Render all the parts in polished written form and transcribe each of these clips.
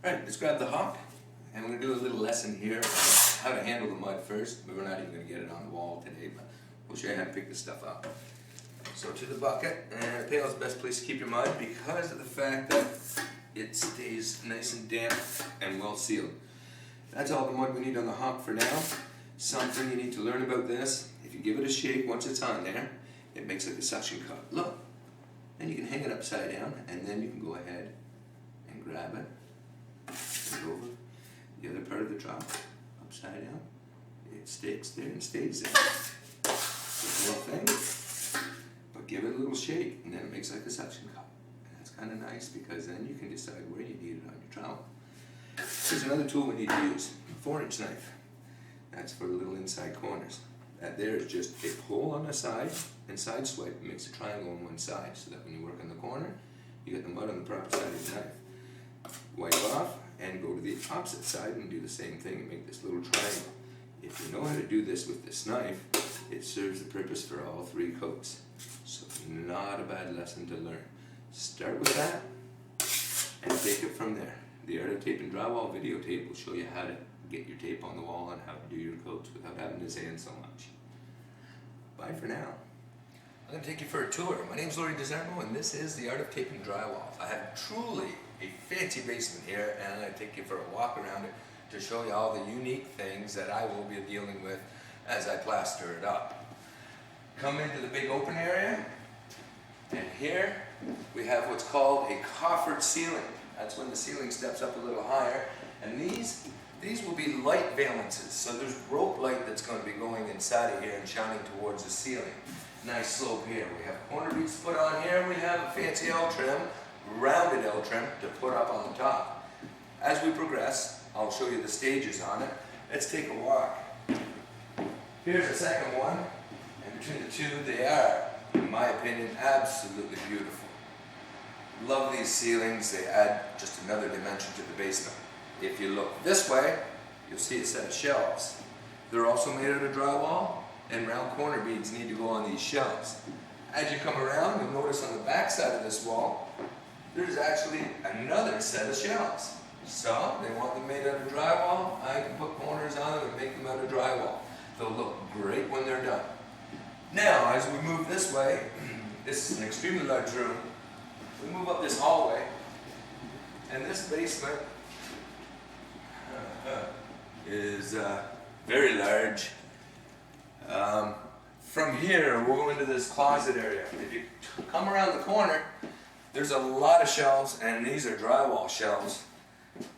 Alright, let's grab the hawk, and we're going to do a little lesson here on how to handle the mud first, but we're not even going to get it on the wall today, but we'll show you how to pick this stuff up. So to the bucket, and the pail is the best place to keep your mud because of the fact that it stays nice and damp and well sealed. That's all the mud we need on the hawk for now. Something you need to learn about this, if you give it a shake once it's on there, it makes like a suction cup. Look, then you can hang it upside down, and then you can go ahead and grab it. Put it over the other part of the trowel, upside down. It sticks there and stays there. It's a little thing, but give it a little shake, and then it makes like a suction cup. And that's kind of nice because then you can decide where you need it on your trowel. Here's another tool we need to use, a 4-inch knife. That's for the little inside corners. That there is just a pull on the side and side swipe. It makes a triangle on one side so that when you work in the corner, you get the mud on the proper side of your knife. Wipe off and go to the opposite side and do the same thing and make this little triangle. If you know how to do this with this knife, it serves the purpose for all 3 coats. So not a bad lesson to learn. Start with that and take it from there. The Art of Tape and Drywall videotape will show you how to get your tape on the wall and how to do your coats without having to sand so much. Bye for now. I'm going to take you for a tour. My name is Laurier and this is the Art of Tape and Drywall. I have truly a fancy basement here, and I'm going to take you for a walk around it to show you all the unique things that I will be dealing with as I plaster it up. Come into the big open area, and here we have what's called a coffered ceiling. That's when the ceiling steps up a little higher, and these will be light valances. So there's rope light that's going to be going inside of here and shining towards the ceiling. Nice slope here. We have corner beads put on here. We have a fancy L trim, rounded L trim to put up on the top. As we progress, I'll show you the stages on it. Let's take a walk. Here's the second one, and between the two, they are, in my opinion, absolutely beautiful. Love these ceilings. They add just another dimension to the basement. If you look this way, you'll see a set of shelves. They're also made out of drywall, and round corner beads need to go on these shelves. As you come around, you'll notice on the back side of this wall, there's actually another set of shelves. So, they want them made out of drywall. I can put corners on them and make them out of drywall. They'll look great when they're done. Now, as we move this way, this is an extremely large room. We move up this hallway, and this basement is very large. From here, we'll go into this closet area. If you come around the corner, there's a lot of shelves, and these are drywall shelves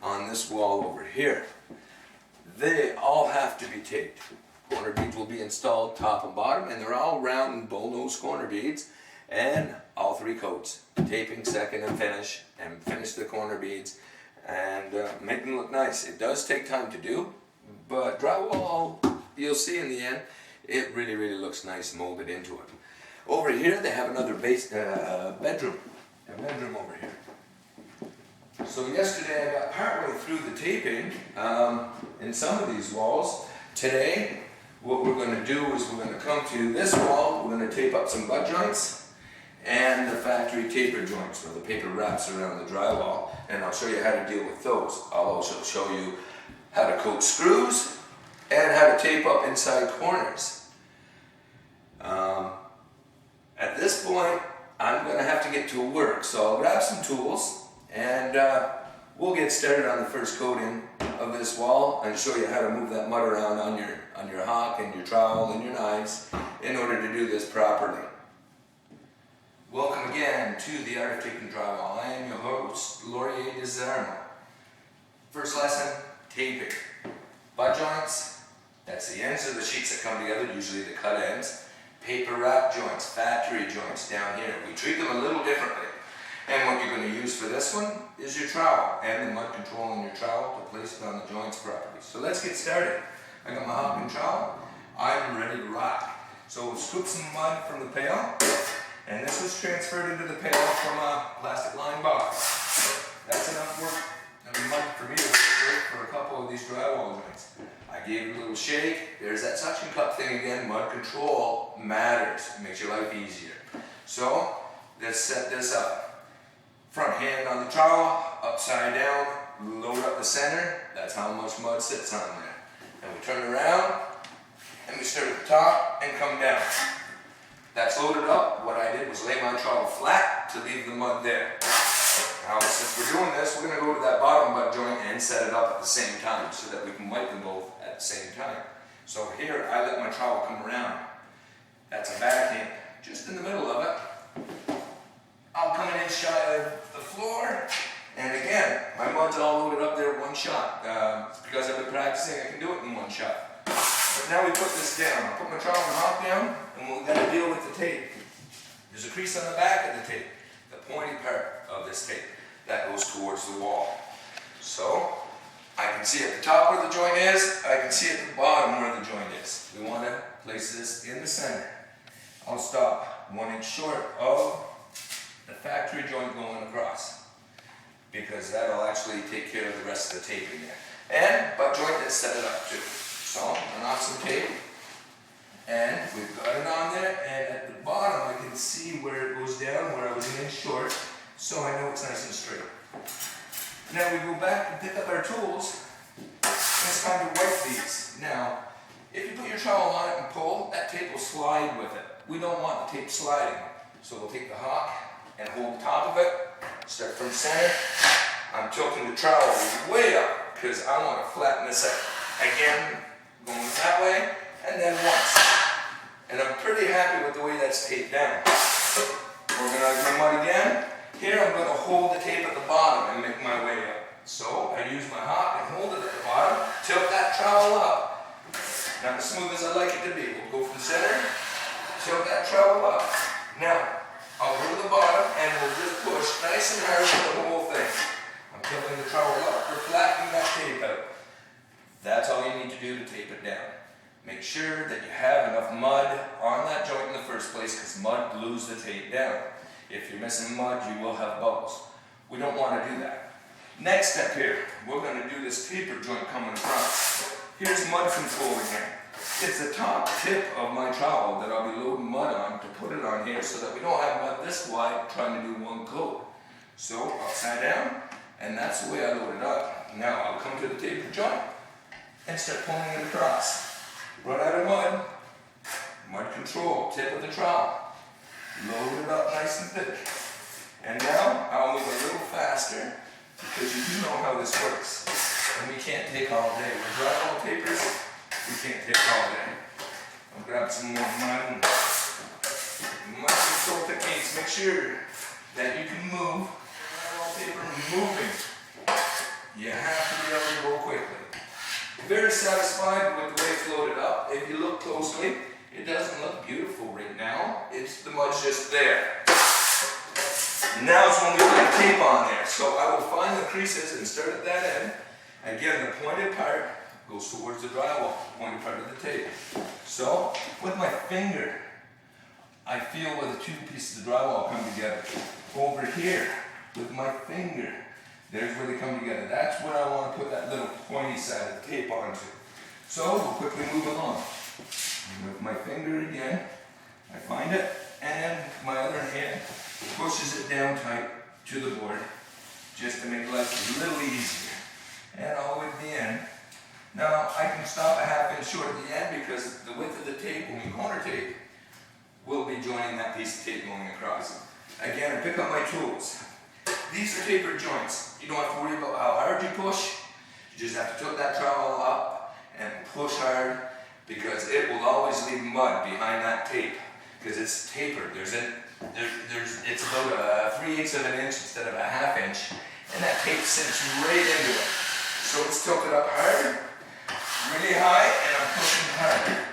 on this wall over here. They all have to be taped. Corner beads will be installed top and bottom, and they're all round and bullnose corner beads, and all 3 coats. Taping second and finish the corner beads, and make them look nice. It does take time to do, but drywall, you'll see in the end, it really, really looks nice molded into it. Over here, they have another bedroom. A bedroom over here. So yesterday, I got partway through the taping in some of these walls. Today, what we're going to do is we're going to come to this wall. We're going to tape up some butt joints and the factory taper joints, where the paper wraps around the drywall, and I'll show you how to deal with those. I'll also show you how to coat screws and how to tape up inside corners. At this point, I'm going to have to get to work, so I'll grab some tools and we'll get started on the first coating of this wall and show you how to move that mud around on your hawk and your trowel and your knives in order to do this properly. Welcome again to the Art of Tape and Drywall. I am your host, Laurier. First lesson, taping. Butt joints, that's the ends of the sheets that come together, usually the cut ends. Paper wrap joints, factory joints down here. We treat them a little differently. And what you're going to use for this one is your trowel and the mud control in your trowel to place it on the joints properly. So let's get started. I got my hawk and trowel. I'm ready to rock. So we'll scoop some mud from the pail. And this was transferred into the pail from a plastic lined box. That's enough work and mud for me to work for a couple of these drywall joints. I gave it a little shake. There's that suction cup thing again. Mud control matters. It makes your life easier. So let's set this up. Front hand on the trowel, upside down, load up the center, that's how much mud sits on there. And we turn around, and we start at the top and come down. That's loaded up. What I did was lay my trowel flat to leave the mud there. Now, since we're doing this, we're going to go to that bottom butt joint and set it up at the same time so that we can wipe them both at the same time. So here, I let my trowel come around. That's a backhand. Just in the middle of it, I'll come an inch shy of the floor. And again, my mud's all loaded up there one shot. Because I've been practicing, I can do it in one shot. But now we put this down. I'll put my trowel and hop down, and we'll gotta deal with the tape. There's a crease on the back of the tape, the pointy part of this tape that goes towards the wall. So I can see at the top where the joint is, I can see at the bottom where the joint is. We want to place this in the center. I'll stop 1 inch short of the factory joint going across, because that'll actually take care of the rest of the tape in there. And butt joint is set it up too. So I'm going to knock some tape, and we've got it on there, and at the bottom I can see where it goes down, where I was 1 inch short, so I know it's nice and straight. Now we go back and pick up our tools, and it's time to wipe these. Now, if you put your trowel on it and pull, that tape will slide with it. We don't want the tape sliding, so we'll take the hock and hold the top of it, start from center. I'm tilting the trowel way up, because I want to flatten this out. Again, going that way, and then once. And I'm pretty happy with the way that's taped down. Organize my mud again. Here I'm going to hold the tape at the bottom and make my way up. So I use my hock and hold it at the bottom, tilt that trowel up. Not as smooth as I like it to be. We'll go from center, tilt that trowel up. Now, I'll go to the bottom and we'll just push nice and hard with the whole thing. I'm tilting the trowel up, we're flattening that tape out. That's all you need to do to tape it down. Make sure that you have enough mud on that joint in the first place, because mud glues the tape down. If you're missing mud, you will have bubbles. We don't want to do that. Next step here, we're going to do this taper joint coming across. Here's mud control again. It's the top tip of my trowel that I'll be loading mud on to put it on here so that we don't have mud this wide trying to do one coat. So upside down, and that's the way I load it up. Now I'll come to the taper joint and start pulling it across. Run out of mud, mud control, tip of the trowel. Load it up nice and thick. And now I'll move a little faster, because you do know how this works. And we can't take all day. With drywall tapers, we can't take all day. I'll grab some more mud and mud control techniques. Make sure that you can move. Drywall taper moving. You have to be able to go quickly. Very satisfied with the way it's loaded up. If you look closely, it doesn't look beautiful right now. The mud's just there. Now it's when we put the tape on there. So I will find the creases and start at that end. Again, the pointed part goes towards the drywall, pointed part of the tape. So with my finger, I feel where the two pieces of drywall come together. Over here, with my finger, there's where they come together. That's where I want to put that little pointy side of the tape onto. So we'll quickly move along. With my finger again, I find it, and my other hand pushes it down tight to the board, just to make life a little easier. And all the way to the end. Now I can stop a ½ inch short at the end, because the width of the tape, when we corner tape, will be joining that piece of tape going across. Again, I pick up my tools. These are tapered joints. You don't have to worry about how hard you push. You just have to tilt that trowel up and push hard, because it will always leave mud behind that tape, because it's tapered. It's about 3/8 of an inch instead of a ½ inch, and that tape sinks right into it. So it's tilted up hard, really high, and I'm pushing hard.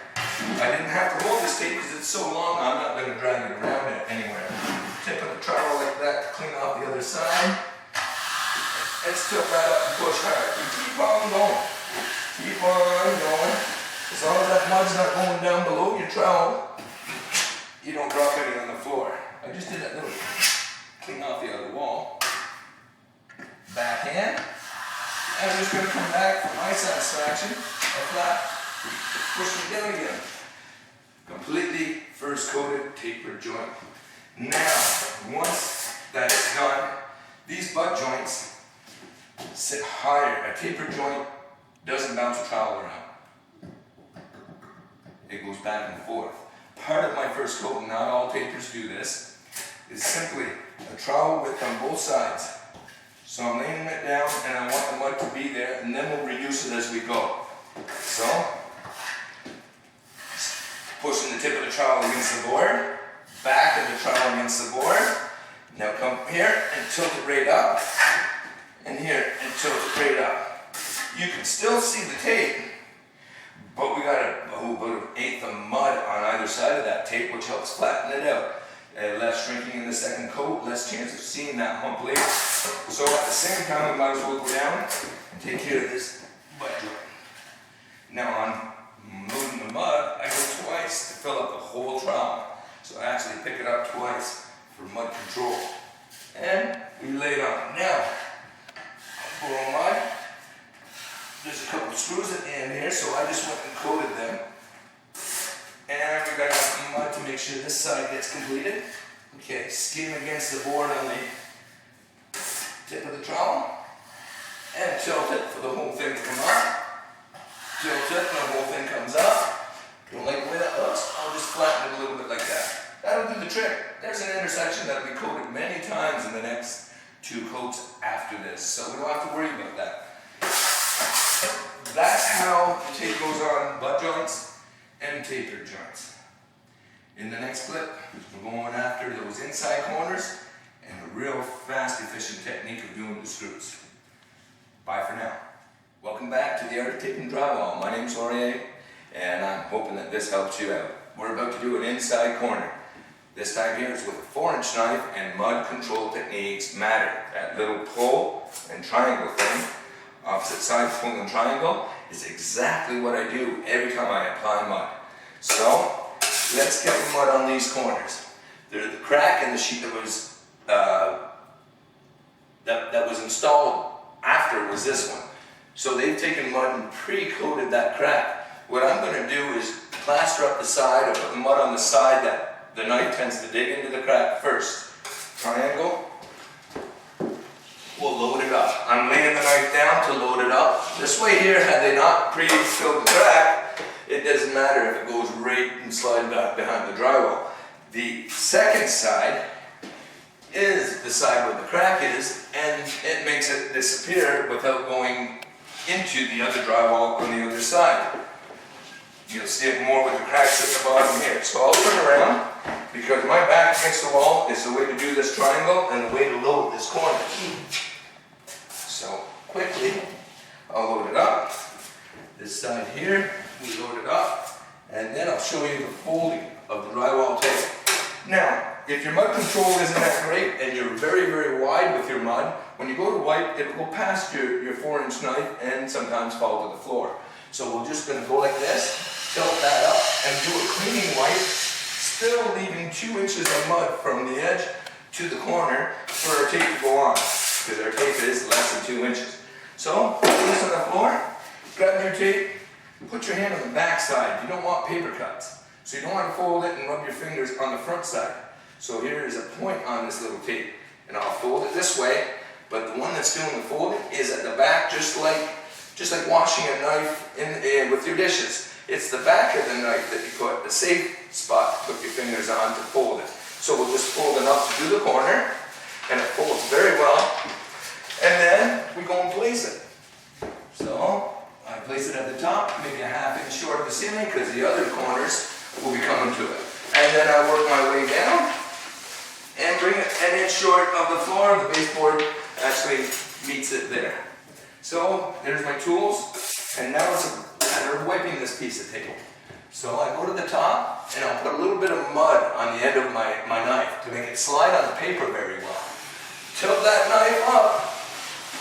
I didn't have to hold this tape because it's so long, I'm not going to drag it around it anywhere. Tip of the trowel like that to clean off the other side. Let's tilt that up and push hard. You keep on going. Keep on going. As long as that mud's not going down below your trowel, you don't drop any on the floor. I just did that little clean off the other wall. Backhand. And I'm just going to come back for my satisfaction. A flat. Push it down again. Completely first coated tapered joint. Now, once that's done, these butt joints sit higher. A taper joint doesn't bounce a trowel around. It goes back and forth. Part of my first coat, and not all tapers do this, is simply a trowel width on both sides. So I'm laying it down and I want the mud to be there, and then we'll reduce it as we go. So, pushing the tip of the trowel against the board, back of the trowel against the board. Now come here and tilt it right up, and here and tilt it right up. You can still see the tape, but we got about an eighth of mud on either side of that tape, which helps flatten it out. Less shrinking in the second coat, less chance of seeing that hump later. So at the same time, we might as well go down and take care of this butt joint. Now on moving the mud, I go twice to fill up the whole trowel. So I actually pick it up twice for mud control. And we lay it on. Now, I'll pour mud. There's a couple of screws at the end here, so I just went and coated them. And we got enough mud to make sure this side gets completed. Okay, skim against the board on the tip of the trowel. And tilt it for the whole thing to come up. Tilt it and the whole thing comes up. Don't like the way that looks? I'll just flatten it a little bit like that. That'll do the trick. There's an intersection that'll be coated many times in the next 2 coats after this. So we don't have to worry about that. That's how the tape goes on butt joints and taper joints. In the next clip, we're going after those inside corners and a real fast, efficient technique of doing the screws. Bye for now. Welcome back to the Art of Taping Drywall. My name's Laurier, and I'm hoping that this helps you out. We're about to do an inside corner. This time here is with a 4-inch knife, and mud control techniques matter. That little pull and triangle thing, opposite side pull and triangle, is exactly what I do every time I apply mud. So, let's get the mud on these corners. The crack in the sheet that was that was installed after was this one. So they've taken mud and pre-coated that crack. What I'm going to do is plaster up the side, or put the mud on the side that the knife tends to dig into the crack first. Triangle. We'll load it up. I'm laying the knife down to load it up. This way here, had they not pre-filled the crack, it doesn't matter if it goes right and slide back behind the drywall. The second side is the side where the crack is, and it makes it disappear without going into the other drywall on the other side. You'll see it more with the cracks at the bottom here. So I'll turn around, because my back against the wall is the way to do this triangle and the way to load this corner. So quickly, I'll load it up. This side here, we load it up, and then I'll show you the folding of the drywall tape. Now, if your mud control isn't that great and you're very, very wide with your mud, when you go to wipe, it will go past your 4-inch knife and sometimes fall to the floor. So we're just going to go like this, tilt that up, and do a cleaning wipe, still leaving 2 inches of mud from the edge to the corner for our tape to go on, because our tape is less than 2 inches. So, put this on the floor, grab your tape, put your hand on the back side. You don't want paper cuts. So you don't want to fold it and rub your fingers on the front side. So here is a point on this little tape, and I'll fold it this way, but the one that's doing the folding is at the back, just like washing a knife with your dishes. It's the back of the knife that you put, the safe spot to put your fingers on to fold it. So we'll just fold enough to do the corner, and it folds very well, and then we go and place it. So I place it at the top, maybe a ½ inch short of the ceiling, because the other corners will be coming to it. And then I work my way down and bring it an inch short of the floor. The baseboard actually meets it there. So there's my tools, and now it's a matter of wiping this piece of tape. So I go to the top, and I'll put a little bit of mud on the end of my knife to make it slide on the paper very well. Tilt that knife up,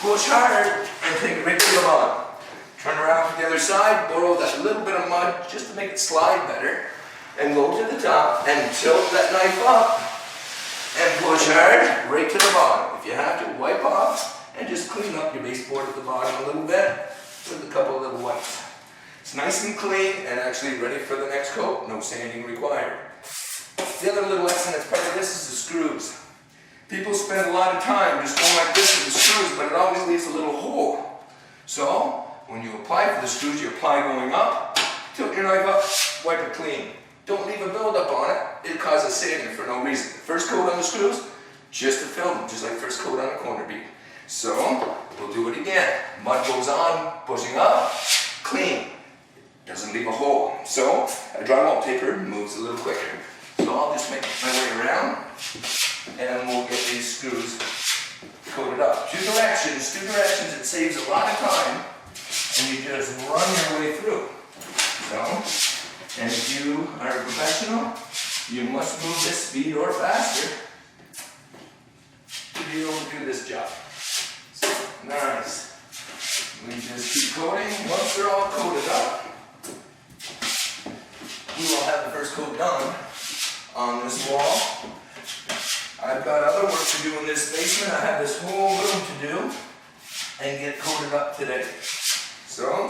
push hard, and take it right to the bottom. Turn around to the other side, borrow that little bit of mud just to make it slide better, and go to the top and tilt that knife up and push hard right to the bottom. If you have to, wipe off and just clean up your baseboard at the bottom a little bit with a couple of little wipes. It's nice and clean and actually ready for the next coat. No sanding required. The other little lesson that's part of this is the screws. People spend a lot of time just going like this with the screws, but it always leaves a little hole. So, when you apply for the screws, you apply going up, tilt your knife up, wipe it clean. Don't leave a buildup on it. It causes sanding for no reason. First coat on the screws, just to fill them, just like first coat on a corner bead. So, we'll do it again. Mud goes on, pushing up, clean. Doesn't leave a hole. So, a drywall taper moves a little quicker. So I'll just make my way around, and we'll get these screws coated up. Two directions, it saves a lot of time, and you just run your way through. So, and if you are a professional, you must move this speed or faster to be able to do this job. So, nice. We just keep coating. Once they're all coated up, we will have the first coat done on this wall. I've got other work to do in this basement. I have this whole room to do and get coated up today. So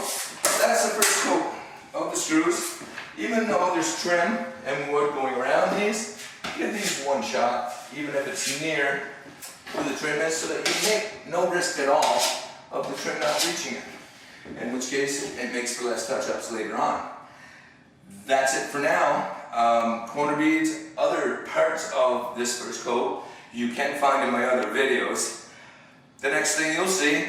that's the first coat of the screws. Even though there's trim and wood going around these, give these one shot, even if it's near where the trim is, so that you make no risk at all of the trim not reaching it. In which case, it makes for less touch-ups later on. That's it for now. Corner beads, other parts of this first coat, you can find in my other videos. The next thing you'll see, I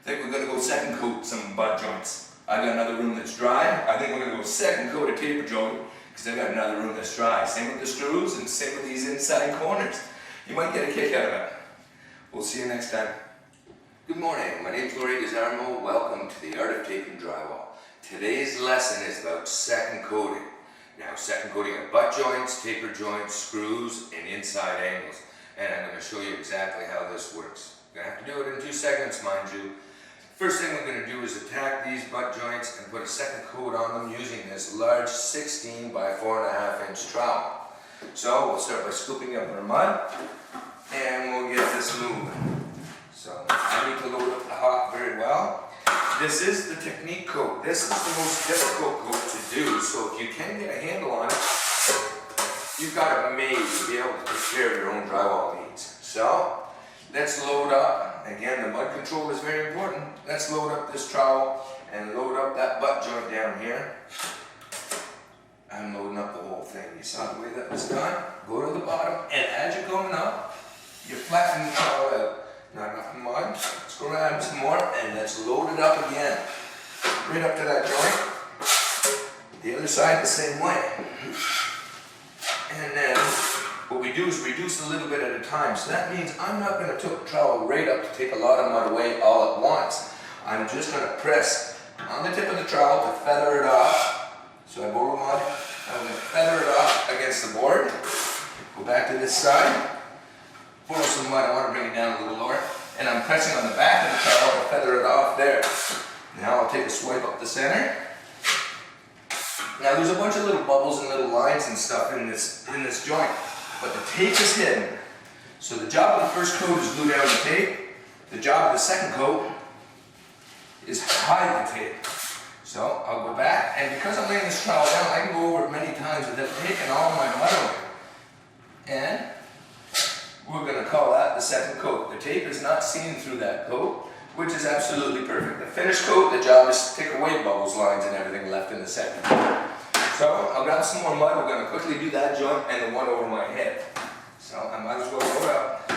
think we're going to go second coat some butt joints. I've got another room that's dry. I think we're going to go second coat a taper joint, because I've got another room that's dry. Same with the screws and same with these inside corners. You might get a kick out of it. We'll see you next time. Good morning, my name is Laurier. Welcome to the Art of Taping Drywall. Today's lesson is about second coating. Now, second coating of butt joints, taper joints, screws, and inside angles. And I'm going to show you exactly how this works. You're going to have to do it in 2 segments, mind you. First thing we're going to do is attack these butt joints and put a second coat on them using this large 16 by 4.5 inch trowel. So we'll start by scooping up our mud, and we'll get this moving. So I need to load up the hop very well. This is the technique coat. This is the most difficult coat to do, so if you can get a handle on it, you've got it made to be able to take care of your own drywall needs. So, let's load up. Again, the mud control is very important. Let's load up this trowel and load up that butt joint down here. I'm loading up the whole thing. You saw the way that was done? Go to the bottom, and as you're going up, you flatten the trowel out. Not enough mud. Let's grab some more and let's load it up again. Right up to that joint. The other side the same way. And then what we do is reduce a little bit at a time. So that means I'm not going to tilt the trowel right up to take a lot of mud away all at once. I'm just going to press on the tip of the trowel to feather it off. So I borrow mud. I'm going to feather it off against the board. Go back to this side. Borrow some mud. I want to bring it down a little lower. And I'm pressing on the back of the trowel to feather it off there. Now I'll take a swipe up the center. Now there's a bunch of little bubbles and little lines and stuff in this joint, but the tape is hidden. So the job of the first coat is glue down the tape. The job of the second coat is hide the tape. So I'll go back, and because I'm laying this trowel down, I can go over it many times without taking all my mud away. And we're going to call that the second coat. The tape is not seen through that coat, which is absolutely perfect. The finished coat, the job is to take away bubbles, lines, and everything left in the second coat. So I'll grab some more mud. We're going to quickly do that joint and the one over my head. So I might as well load up.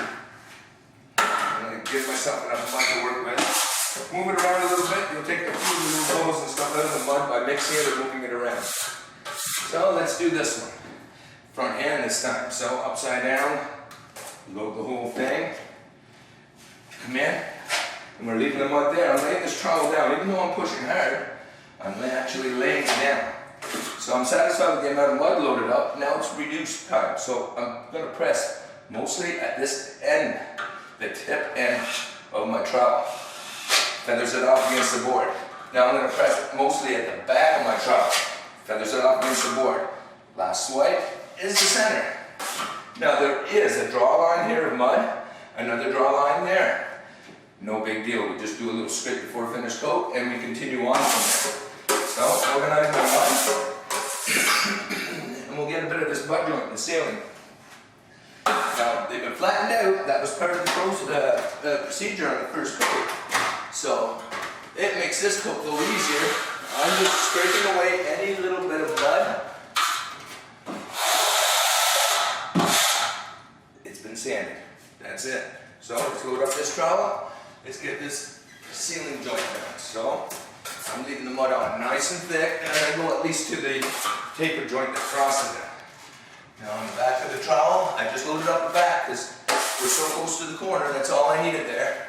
I'm going to give myself enough mud to work with. Move it around a little bit. You'll take a few little bubbles and stuff out of the mud by mixing it or moving it around. So let's do this one. Front hand this time. So upside down. Load the whole thing. Come in. And we're leaving the mud there. I'm laying this trowel down. Even though I'm pushing hard, I'm actually laying it down. So I'm satisfied with the amount of mud loaded up. Now it's reduced time. So I'm going to press mostly at this end, the tip end of my trowel. Feathers it off against the board. Now I'm going to press mostly at the back of my trowel. Feathers it off against the board. Last swipe is the center. Now there is a draw line here of mud, another draw line there. No big deal, we just do a little scrape before finish coat and we continue on from there. So organize my mud and we'll get a bit of this butt joint in the ceiling. Now, they've been flattened out. That was part of the procedure on the first coat. So, it makes this coat go easier. I'm just scraping away any little bit of mud. It's been sanded. That's it. So, let's load up this trowel. Let's get this ceiling joint done. So, I'm leaving the mud on nice and thick, and I go at least to the taper joint that crosses it. Now on the back of the trowel, I just loaded up the back because we're so close to the corner, that's all I needed there.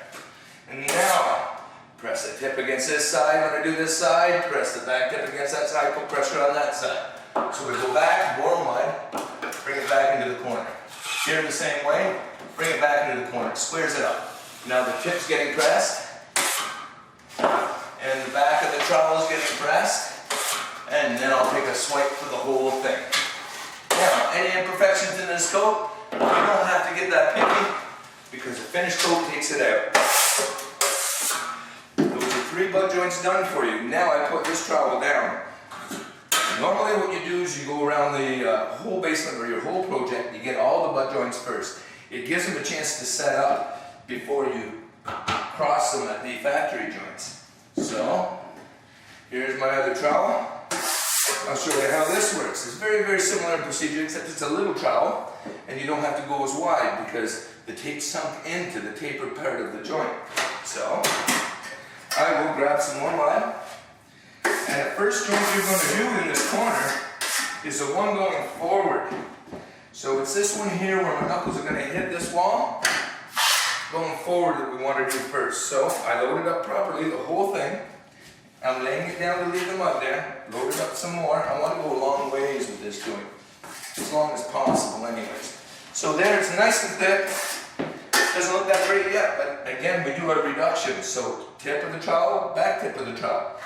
And now, press the tip against this side. When I do this side, press the back tip against that side, put pressure on that side. So we go back, borrow mud, bring it back into the corner. Here the same way, bring it back into the corner, squares it up. Now the tip's getting pressed, and the back of the trowel is getting pressed, and then I'll take a swipe for the whole thing. Now, any imperfections in this coat, you don't have to get that picky because the finished coat takes it out. Those are 3 butt joints done for you. Now I put this trowel down. Normally what you do is you go around the whole basement or your whole project, you get all the butt joints first. It gives them a chance to set up before you cross them at the factory joints. So, here's my other trowel. I'll show you how this works. It's very, very similar in procedure, except it's a little trowel, and you don't have to go as wide because the tape sunk into the taper part of the joint. So, I will grab some more mud, and the first joint you're going to do in this corner is the one going forward. So it's this one here where my knuckles are going to hit this wall, going forward that we want to do first. So, I loaded up properly, the whole thing. I'm laying it down to leave the mud there, load it up some more. I want to go a long ways with this joint, as long as possible anyways. So there, it's nice and thick. Doesn't look that great yet, but again, we do a reduction. So tip of the trowel, back tip of the trowel.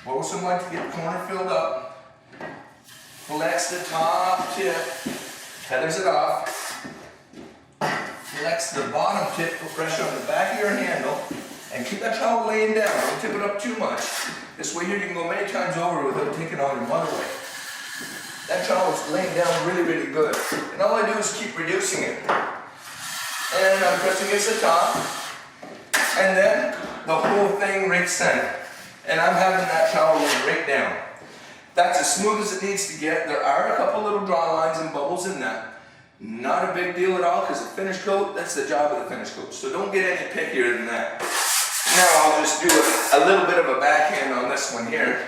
Borrow some mud to get the corner filled up. Flex the top tip, tethers it off. Flex the bottom tip, put pressure on the back of your handle. And keep that trowel laying down, don't tip it up too much. This way here you can go many times over without taking all your mud away. That trowel is laying down really, really good. And all I do is keep reducing it. And I'm pressing against the top. And then the whole thing right center. And I'm having that trowel lay right down. That's as smooth as it needs to get. There are a couple little draw lines and bubbles in that. Not a big deal at all because the finished coat, that's the job of the finished coat. So don't get any pickier than that. Now I'll just do a little bit of a backhand on this one here,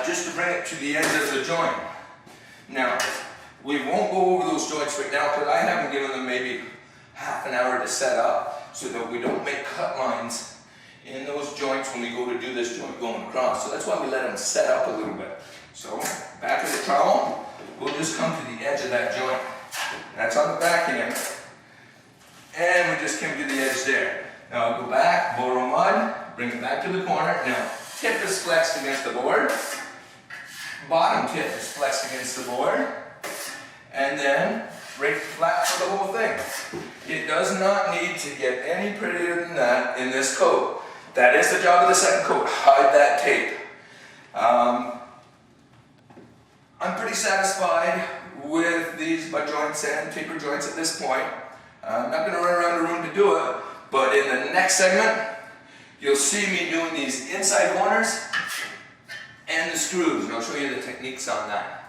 just to bring it to the edge of the joint. Now, we won't go over those joints right now because I haven't given them maybe half an hour to set up so that we don't make cut lines in those joints when we go to do this joint going across. So that's why we let them set up a little bit. So, back of the trowel, we'll just come to the edge of that joint. That's on the back end. And we just come to the edge there. Now I'll go back, borrow mud, bring it back to the corner. Now, tip is flexed against the board. Bottom tip is flexed against the board. And then, break flat for the whole thing. It does not need to get any prettier than that in this coat. That is the job of the second coat, hide that tape. I'm pretty satisfied with these butt joints and taper joints at this point. I'm not going to run around the room to do it. But in the next segment, you'll see me doing these inside corners and the screws, and I'll show you the techniques on that.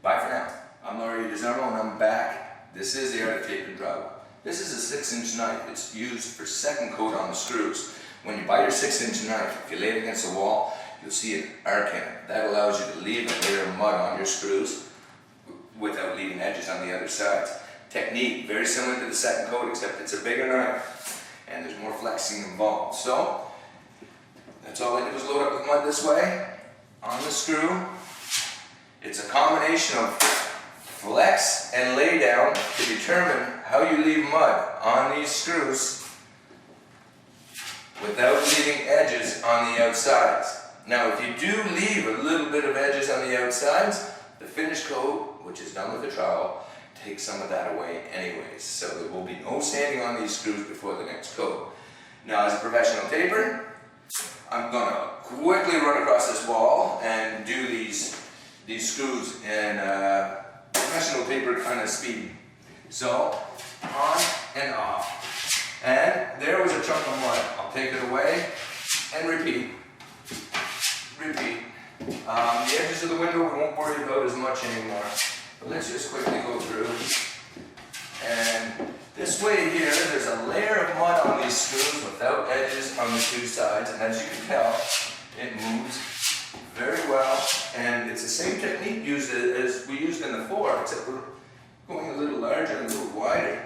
Bye for now. I'm Laurier and I'm back. This is the art of tape and trowel. This is a 6-inch knife. It's used for second coat on the screws. When you buy your 6-inch knife, if you lay it against the wall, you'll see an arc in it. That allows you to leave a layer of mud on your screws without leaving edges on the other sides. Technique, very similar to the second coat, except it's a bigger knife and there's more flexing involved. So, that's all I did was load up with mud this way, on the screw. It's a combination of flex and lay down to determine how you leave mud on these screws without leaving edges on the outsides. Now, if you do leave a little bit of edges on the outsides, the finished coat, which is done with the trowel, take some of that away anyways, so there will be no sanding on these screws before the next coat. Now, as a professional taper, I'm going to quickly run across this wall and do these screws in professional taper kind of speed. So, on and off. And there was a chunk of mud. I'll take it away and repeat. Repeat. The edges of the window we won't worry about as much anymore. But let's just quickly go through. And this way here, there's a layer of mud on these screws without edges on the two sides. And as you can tell, it moves very well. And it's the same technique used as we used in the floor, except we're going a little larger and a little wider.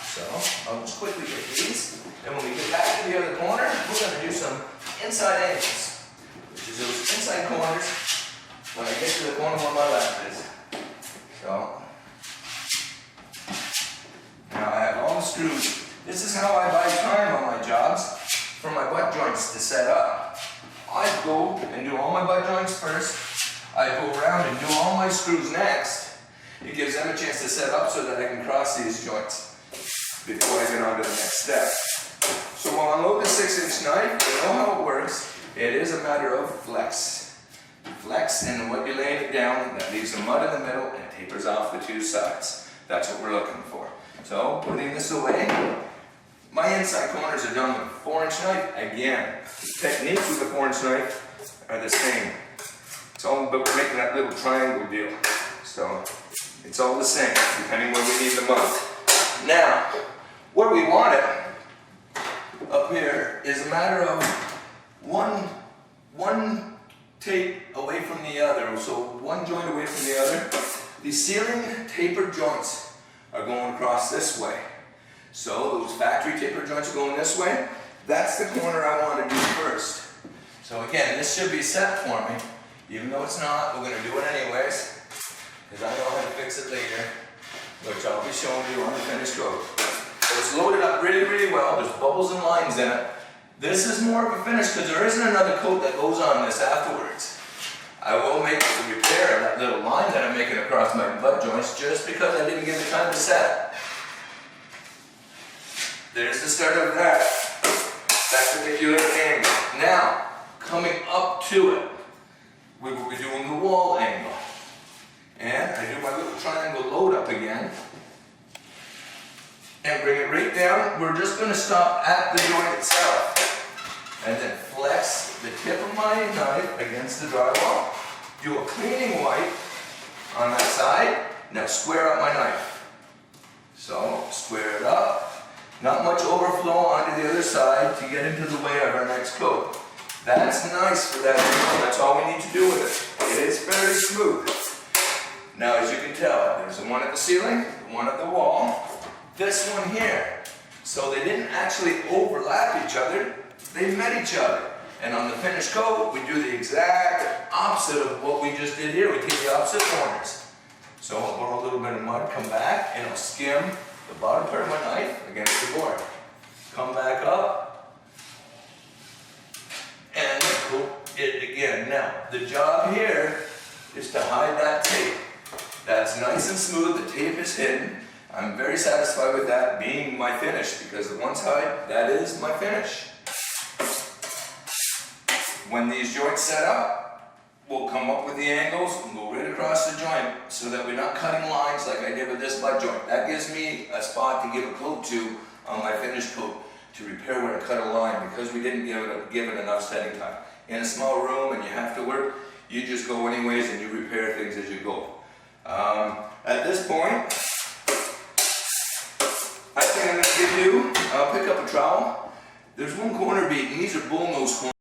So I'll just quickly get these. And when we get back to the other corner, we're going to do some inside angles, which is those inside corners when I get to the corner where my left is. So now I have all the screws. This is how I buy time on my jobs for my butt joints to set up. I go and do all my butt joints first. I go around and do all my screws next. It gives them a chance to set up so that I can cross these joints before I get on to the next step. So while I load the 6-inch knife, you know how it works. It is a matter of flex. Flex, and when you're laying it down, that leaves the mud in the middle and tapers off the two sides. That's what we're looking for. So putting this away, my inside corners are done with a 4-inch knife. Again, the techniques with the 4-inch knife are the same. It's all about making that little triangle deal. So it's all the same, depending where we need the mud. Now, where we want it up here is a matter of one tape away from the other. So one joint away from the other. The ceiling tapered joints are going across this way. So those factory tapered joints are going this way. That's the corner I want to do first. So again, this should be set for me. Even though it's not, we're going to do it anyways, because I know how to fix it later, which I'll be showing you on the finished coat. So it's loaded up really, really well. There's bubbles and lines in it. This is more of a finish because there isn't another coat that goes on this afterwards. I will make the repair of that little line that I'm making across my butt joints just because I didn't give it time to set. There's the start of that particular angle. Now, coming up to it, we will be doing the wall angle. And I do my little triangle load up again. And bring it right down. We're just going to stop at the joint itself. And then flex the tip of my knife against the drywall. Do a cleaning wipe on that side. Now square up my knife. So, square it up. Not much overflow onto the other side to get into the way of our next coat. That's nice for that angle. That's all we need to do with it. It is fairly smooth. Now, as you can tell, there's the one at the ceiling, the one at the wall, this one here. So they didn't actually overlap each other, they met each other. And on the finished coat, we do the exact opposite of what we just did here. We take the opposite corners. So I'll pour a little bit of mud, come back, and I'll skim the bottom part of my knife against the board. Come back up, and coat it again. Now, the job here is to hide that tape. That's nice and smooth, the tape is hidden. I'm very satisfied with that being my finish because the one side, that is my finish. When these joints set up, we'll come up with the angles and go right across the joint so that we're not cutting lines like I did with this butt joint. That gives me a spot to give a coat to on my finished coat to repair where I cut a line because we didn't give it enough setting time. In a small room and you have to work, you just go anyways and you repair things as you go. At this point, I think I'm going to give you, I'll pick up a trowel. There's one corner bead, and these are bullnose corners.